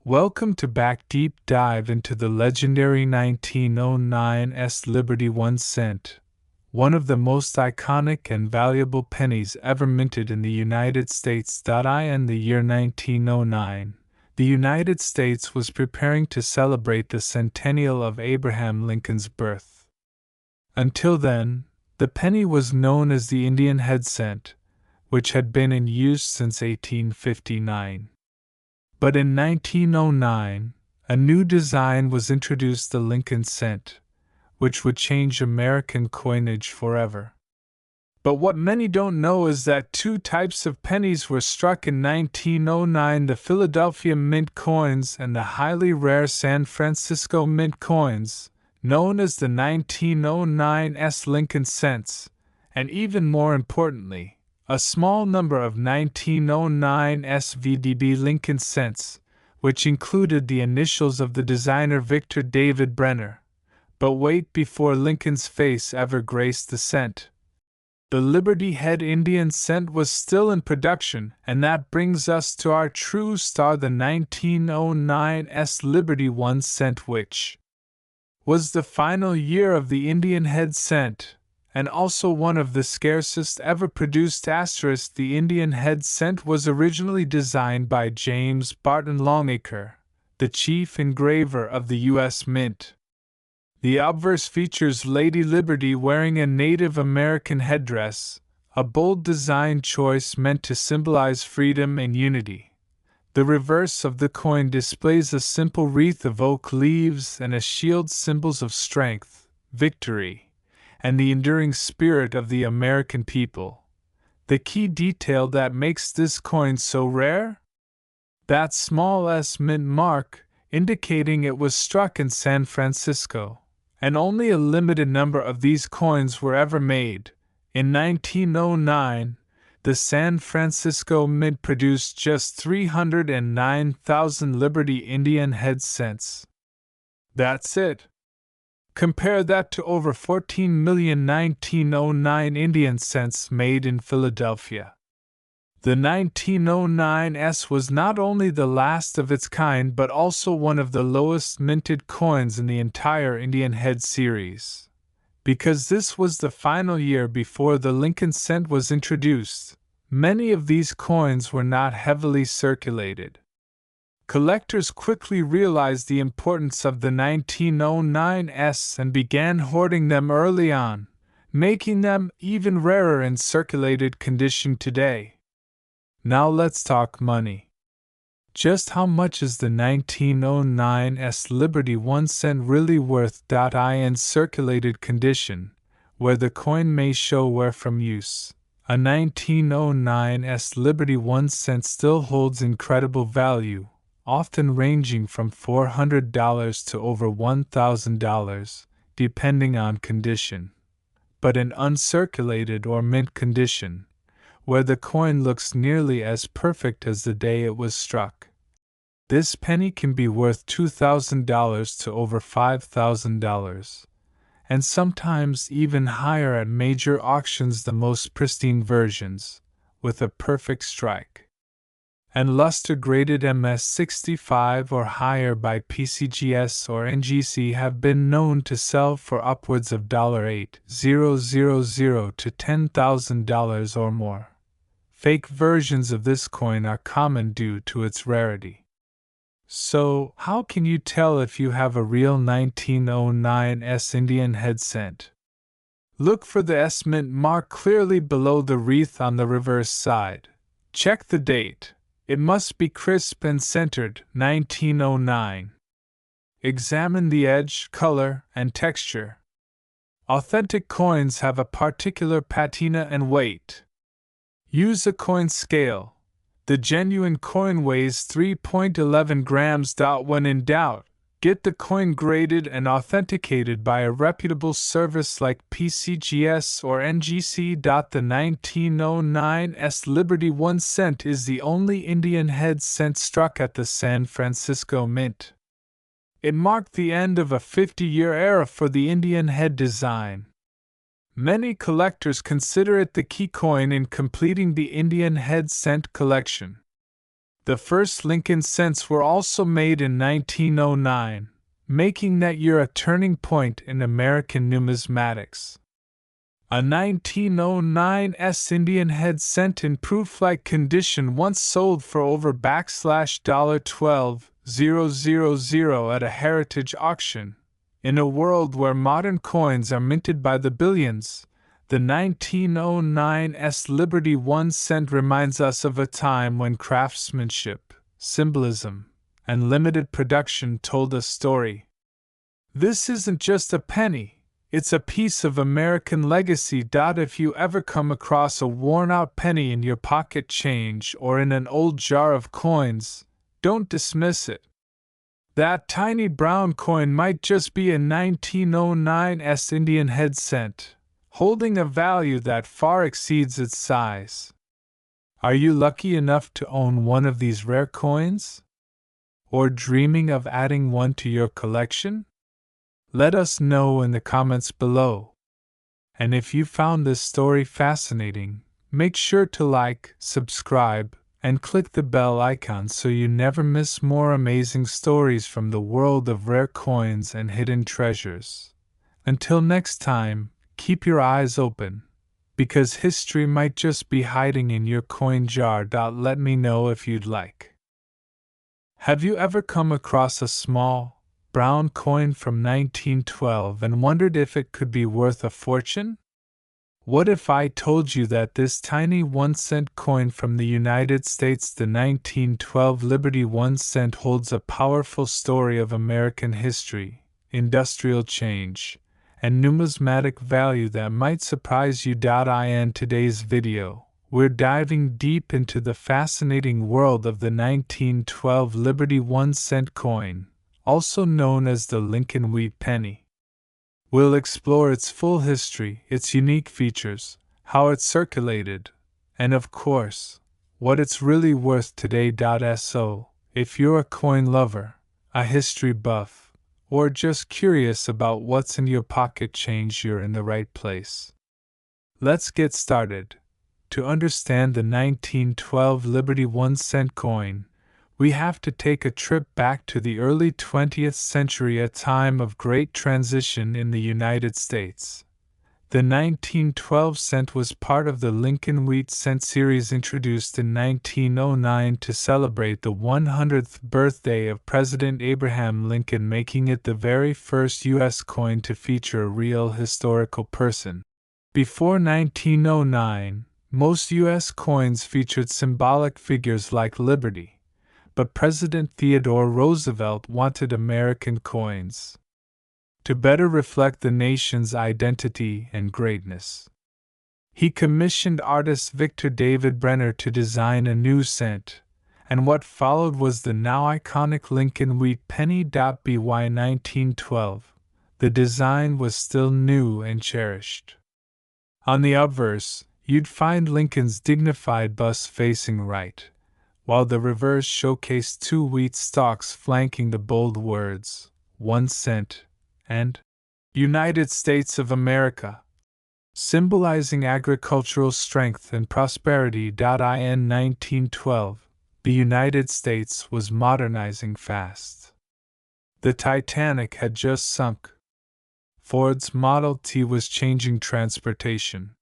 Welcome to Back Deep Dive into the legendary 1909's Liberty 1 cent, one of the most iconic and valuable pennies ever minted in the United States. In the year 1909, the United States was preparing to celebrate the centennial of Abraham Lincoln's birth. Until then, the penny was known as the Indian head cent, which had been in use since 1859. But in 1909, a new design was introduced, the Lincoln cent, which would change American coinage forever. But what many don't know is that two types of pennies were struck in 1909: the Philadelphia Mint coins and the highly rare San Francisco Mint coins, known as the 1909's Lincoln cents, and even more importantly, a small number of 1909's VDB Lincoln cents, which included the initials of the designer Victor David Brenner. But wait, before Lincoln's face ever graced the cent, the Liberty Head Indian cent was still in production, and that brings us to our true star, the 1909's Liberty 1 cent, which was the final year of the Indian head cent, and also one of the scarcest ever produced. The Indian head cent was originally designed by James Barton Longacre, the chief engraver of the U.S. Mint. The obverse features Lady Liberty wearing a Native American headdress, a bold design choice meant to symbolize freedom and unity. The reverse of the coin displays a simple wreath of oak leaves and a shield, symbols of strength, victory, and the enduring spirit of the American people. The key detail that makes this coin so rare? That small S mint mark, indicating it was struck in San Francisco, and only a limited number of these coins were ever made. In 1909, the San Francisco Mint produced just 309,000 Liberty Indian head cents. That's it. Compare that to over 14 million 1909 Indian cents made in Philadelphia. The 1909's was not only the last of its kind but also one of the lowest minted coins in the entire Indian head series. Because this was the final year before the Lincoln cent was introduced, many of these coins were not heavily circulated. Collectors quickly realized the importance of the 1909's and began hoarding them early on, making them even rarer in circulated condition today. Now let's talk money. Just how much is the 1909's Liberty 1 cent really worth? In circulated condition, where the coin may show wear from use, a 1909's Liberty 1 cent still holds incredible value, often ranging from $400 to over $1,000, depending on condition. But in uncirculated or mint condition, where the coin looks nearly as perfect as the day it was struck, this penny can be worth $2,000 to over $5,000, and sometimes even higher at major auctions. The most pristine versions, with a perfect strike and luster graded MS65 or higher by PCGS or NGC, have been known to sell for upwards of $8,000 to $10,000 or more. Fake versions of this coin are common due to its rarity. So, how can you tell if you have a real 1909's Indian head cent? Look for the S mint mark clearly below the wreath on the reverse side. Check the date. It must be crisp and centered, 1909. Examine the edge, color, and texture. Authentic coins have a particular patina and weight. Use a coin scale. The genuine coin weighs 3.11 grams. When in doubt, get the coin graded and authenticated by a reputable service like PCGS or NGC. The 1909's Liberty 1 cent is the only Indian head cent struck at the San Francisco Mint. It marked the end of a 50-year era for the Indian head design. Many collectors consider it the key coin in completing the Indian head cent collection. The first Lincoln cents were also made in 1909, making that year a turning point in American numismatics. A 1909 Indian head cent in proof-like condition once sold for over $12,000 at a heritage auction. In a world where modern coins are minted by the billions, the 1909 Liberty 1 cent reminds us of a time when craftsmanship, symbolism, and limited production told a story. This isn't just a penny, it's a piece of American legacy. If you ever come across a worn-out penny in your pocket change or in an old jar of coins, don't dismiss it. That tiny brown coin might just be a 1909 Indian head cent, holding a value that far exceeds its size. Are you lucky enough to own one of these rare coins? Or dreaming of adding one to your collection? Let us know in the comments below. And if you found this story fascinating, make sure to like, subscribe, and click the bell icon so you never miss more amazing stories from the world of rare coins and hidden treasures. Until next time, keep your eyes open, because history might just be hiding in your coin jar. Let me know if you'd like. Have you ever come across a small, brown coin from 1912 and wondered if it could be worth a fortune? What if I told you that this tiny 1-cent coin from the United States, the 1912 Liberty 1 cent, holds a powerful story of American history, industrial change, and numismatic value that might surprise you? In today's video, we're diving deep into the fascinating world of the 1912 Liberty 1 cent coin, also known as the Lincoln Wheat Penny. We'll explore its full history, its unique features, how it circulated, and of course, what it's really worth today. So, if you're a coin lover, a history buff, or just curious about what's in your pocket change, you're in the right place. Let's get started. To understand the 1912 Liberty 1 cent coin, we have to take a trip back to the early 20th century, a time of great transition in the United States. The 1912 cent was part of the Lincoln Wheat Cent series introduced in 1909 to celebrate the 100th birthday of President Abraham Lincoln, making it the very first U.S. coin to feature a real historical person. Before 1909, most U.S. coins featured symbolic figures like Liberty, but President Theodore Roosevelt wanted American coins to better reflect the nation's identity and greatness. He commissioned artist Victor David Brenner to design a new cent, and what followed was the now iconic Lincoln Wheat Penny. By 1912, the design was still new and cherished. On the obverse, you'd find Lincoln's dignified bust facing right, while the reverse showcased two wheat stalks flanking the bold words, 1 cent, and United States of America, symbolizing agricultural strength and prosperity. In 1912, the United States was modernizing fast. The Titanic had just sunk. Ford's Model T was changing transportation.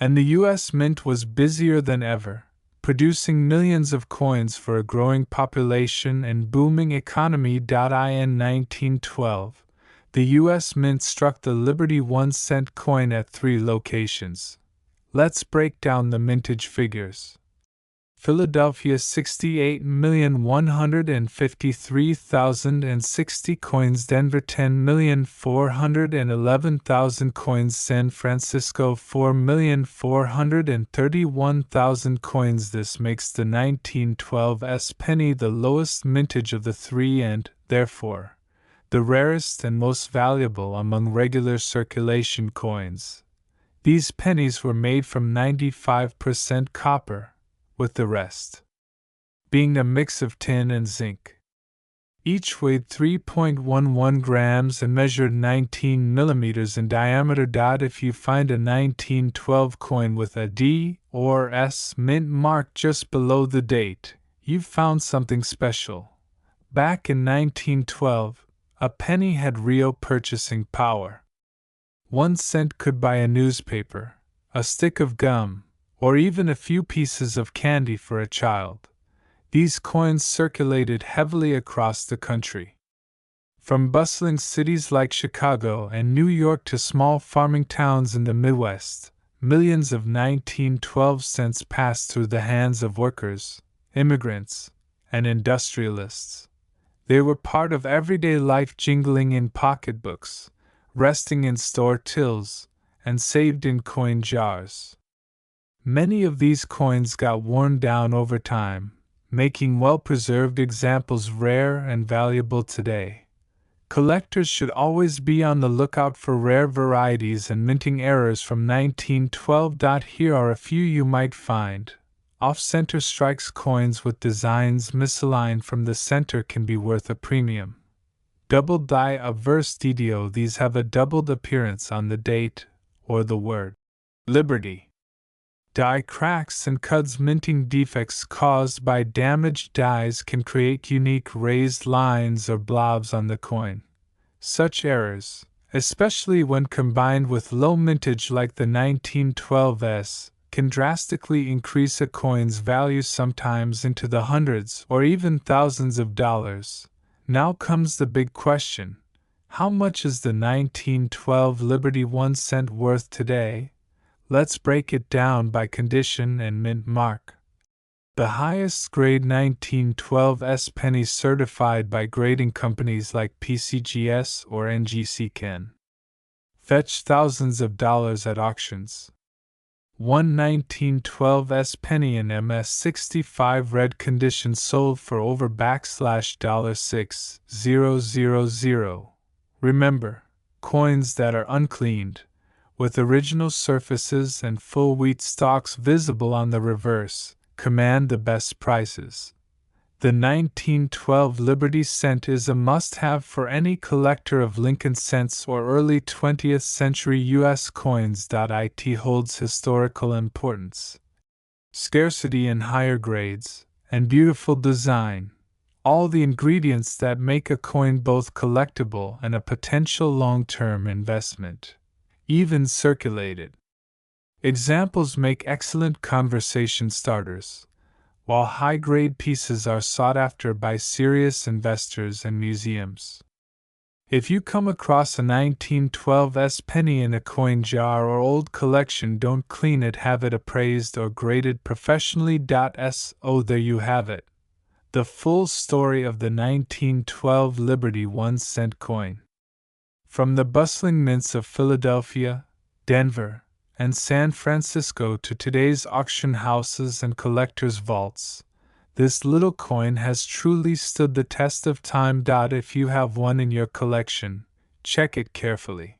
And the U.S. Mint was busier than ever, producing millions of coins for a growing population and booming economy. In 1912, the U.S. Mint struck the Liberty 1 cent coin at 3 locations. Let's break down the mintage figures. Philadelphia 68,153,060 coins, Denver 10,411,000 coins, San Francisco 4,431,000 coins. This makes the 1912 penny the lowest mintage of the three and, therefore, the rarest and most valuable among regular circulation coins. These pennies were made from 95% copper, with the rest being a mix of tin and zinc. Each weighed 3.11 grams and measured 19 millimeters in diameter. If you find a 1912 coin with a D or S mint mark just below the date, you've found something special. Back in 1912, a penny had real purchasing power. 1 cent could buy a newspaper, a stick of gum, or even a few pieces of candy for a child. These coins circulated heavily across the country. From bustling cities like Chicago and New York to small farming towns in the Midwest, millions of 1912 cents passed through the hands of workers, immigrants, and industrialists. They were part of everyday life, jingling in pocketbooks, resting in store tills, and saved in coin jars. Many of these coins got worn down over time, making well-preserved examples rare and valuable today. Collectors should always be on the lookout for rare varieties and minting errors from 1912. Here are a few you might find. Off-center strikes. Coins with designs misaligned from the center can be worth a premium. Doubled die obverse DDO. These have a doubled appearance on the date or the word Liberty. Die cracks and cuds. Minting defects caused by damaged dies can create unique raised lines or blobs on the coin. Such errors, especially when combined with low mintage like the 1912s, can drastically increase a coin's value, sometimes into the hundreds or even thousands of dollars. Now comes the big question: how much is the 1912 Liberty 1 cent worth today? Let's break it down by condition and mint mark. The highest grade 1912s pennies certified by grading companies like PCGS or NGC can fetch thousands of dollars at auctions. One 1912s penny in MS65 red condition sold for over $6,000. Remember, coins that are uncleaned, with original surfaces and full wheat stalks visible on the reverse, command the best prices. The 1912 Liberty cent is a must-have for any collector of Lincoln cents or early 20th century U.S. coins. It holds historical importance, scarcity in higher grades, and beautiful design, all the ingredients that make a coin both collectible and a potential long-term investment. Even circulated examples make excellent conversation starters, while high-grade pieces are sought after by serious investors and museums. If you come across a 1912s penny in a coin jar or old collection, don't clean it, have it appraised or graded professionally. So there you have it, the full story of the 1912 Liberty 1 cent coin. From the bustling mints of Philadelphia, Denver, and San Francisco to today's auction houses and collectors' vaults, this little coin has truly stood the test of time. If you have one in your collection, check it carefully.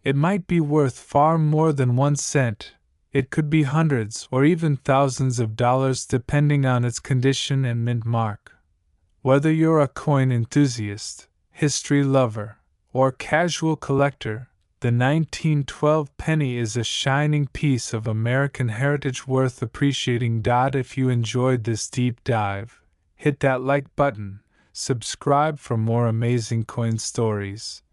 It might be worth far more than 1 cent. It could be hundreds or even thousands of dollars depending on its condition and mint mark. Whether you're a coin enthusiast, history lover, or casual collector, the 1912 penny is a shining piece of American heritage worth appreciating. If you enjoyed this deep dive, hit that like button, subscribe for more amazing coin stories,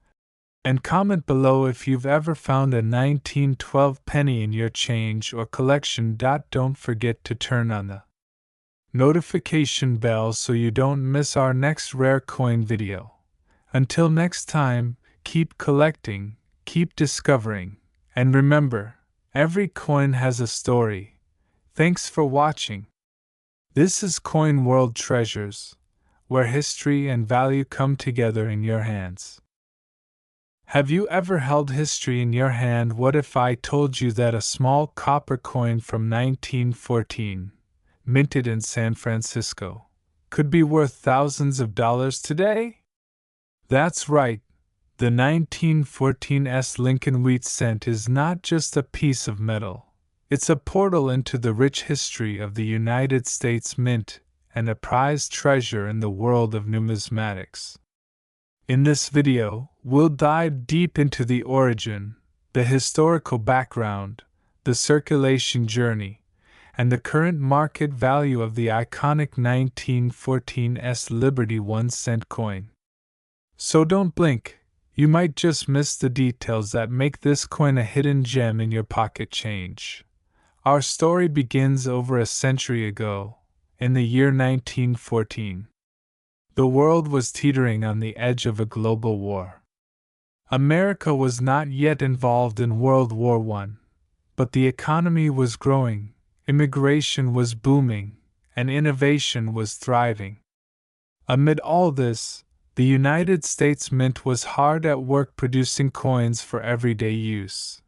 and comment below if you've ever found a 1912 penny in your change or collection. Don't forget to turn on the notification bell so you don't miss our next rare coin video. Until next time, keep collecting, keep discovering, and remember, every coin has a story. Thanks for watching. This is Coin World Treasures, where history and value come together in your hands. Have you ever held history in your hand? What if I told you that a small copper coin from 1914, minted in San Francisco, could be worth thousands of dollars today? That's right. The 1914's Lincoln Wheat Cent is not just a piece of metal. It's a portal into the rich history of the United States Mint and a prized treasure in the world of numismatics. In this video, we'll dive deep into the origin, the historical background, the circulation journey, and the current market value of the iconic 1914 S Liberty 1-cent coin. So don't blink, you might just miss the details that make this coin a hidden gem in your pocket change. Our story begins over a century ago, in the year 1914. The world was teetering on the edge of a global war. America was not yet involved in World War I, but the economy was growing, immigration was booming, and innovation was thriving. Amid all this, the United States Mint was hard at work producing coins for everyday use.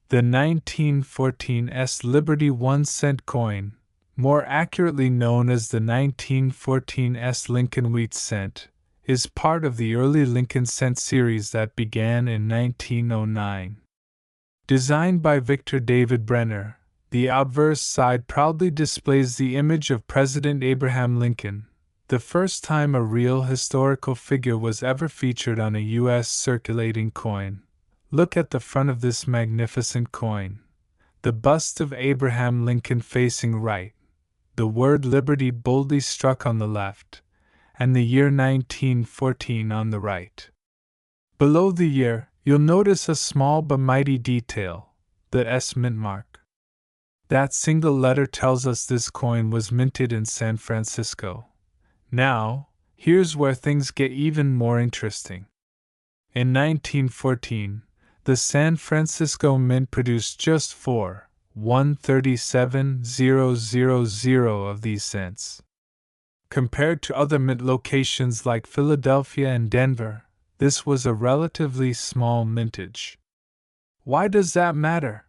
The 1914 S Liberty 1-cent coin, more accurately known as the 1914 S Lincoln Wheat Cent, is part of the early Lincoln Cent series that began in 1909. Designed by Victor David Brenner, the obverse side proudly displays the image of President Abraham Lincoln, the first time a real historical figure was ever featured on a U.S. circulating coin. Look at the front of this magnificent coin. The bust of Abraham Lincoln facing right, the word Liberty boldly struck on the left, and the year 1914 on the right. Below the year, you'll notice a small but mighty detail, the S mint mark. That single letter tells us this coin was minted in San Francisco. Now, here's where things get even more interesting. In 1914, the San Francisco Mint produced just 137,000 of these cents. Compared to other mint locations like Philadelphia and Denver, this was a relatively small mintage. Why does that matter?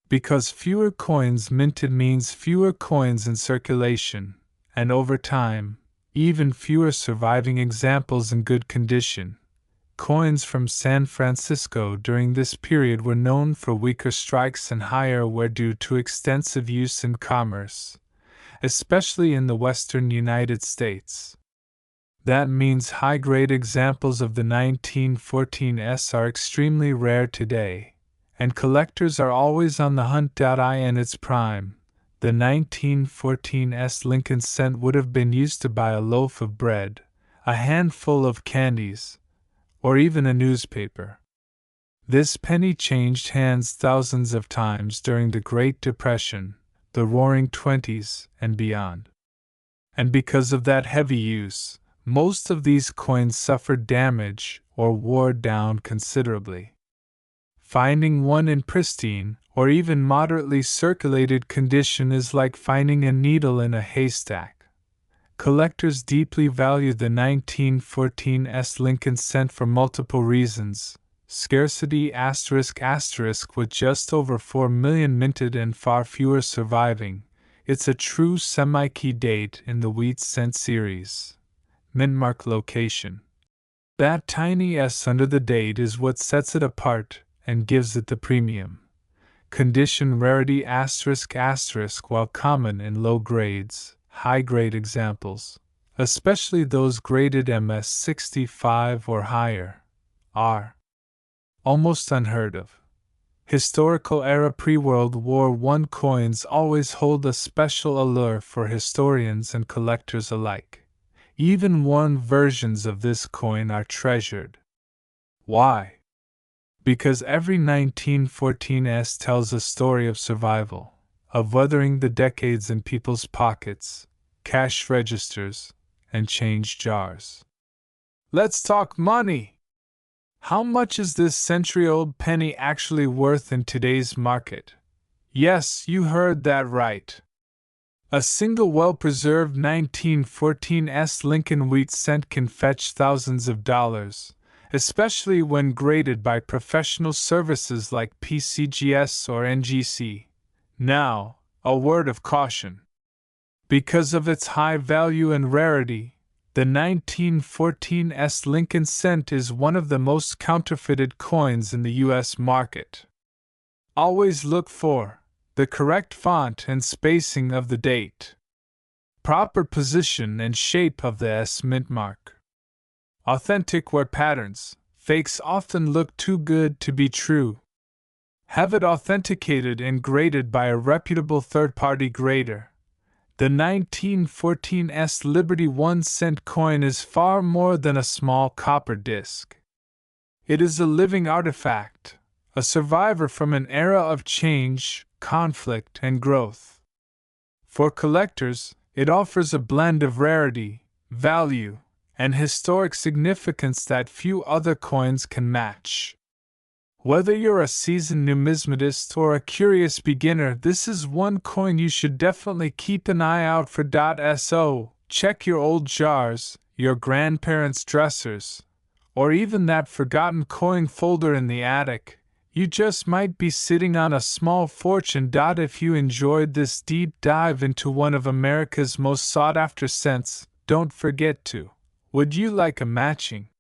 Because fewer coins minted means fewer coins in circulation, and over time, even fewer surviving examples in good condition. Coins from San Francisco during this period were known for weaker strikes and higher wear due to extensive use in commerce, especially in the western United States. That means high-grade examples of the 1914 S are extremely rare today, and collectors are always on the hunt. In its prime, the 1914 S Lincoln Cent would have been used to buy a loaf of bread, a handful of candies, or even a newspaper. This penny changed hands thousands of times during the Great Depression, the Roaring Twenties, and beyond. And because of that heavy use, most of these coins suffered damage or wore down considerably. Finding one in pristine, or even moderately circulated condition is like finding a needle in a haystack. Collectors deeply value the 1914 S Lincoln Cent for multiple reasons. Scarcity ***, with just over 4 million minted and far fewer surviving, it's a true semi-key date in the Wheat Cent series. Mintmark location. That tiny S under the date is what sets it apart and gives it the premium. Condition rarity ***, while common in low grades, high-grade examples, especially those graded MS65 or higher, are almost unheard of. Historical era pre-World War I coins always hold a special allure for historians and collectors alike. Even worn versions of this coin are treasured. Why? Because every 1914 S tells a story of survival, of weathering the decades in people's pockets, cash registers, and change jars. Let's talk money! How much is this century-old penny actually worth in today's market? Yes, you heard that right. A single well-preserved 1914 S Lincoln Wheat Cent can fetch thousands of dollars, especially when graded by professional services like PCGS or NGC. Now, a word of caution. Because of its high value and rarity, the 1914 S Lincoln Cent is one of the most counterfeited coins in the U.S. market. Always look for the correct font and spacing of the date, proper position and shape of the S mint mark. Authentic wear patterns, fakes often look too good to be true. Have it authenticated and graded by a reputable third-party grader. The 1914's Liberty 1-cent coin is far more than a small copper disc. It is a living artifact, a survivor from an era of change, conflict, and growth. For collectors, it offers a blend of rarity, value, and historic significance that few other coins can match. Whether you're a seasoned numismatist or a curious beginner, this is one coin you should definitely keep an eye out for. So, check your old jars, your grandparents' dressers, or even that forgotten coin folder in the attic. You just might be sitting on a small fortune. If you enjoyed this deep dive into one of America's most sought-after cents, don't forget to. Would you like a matching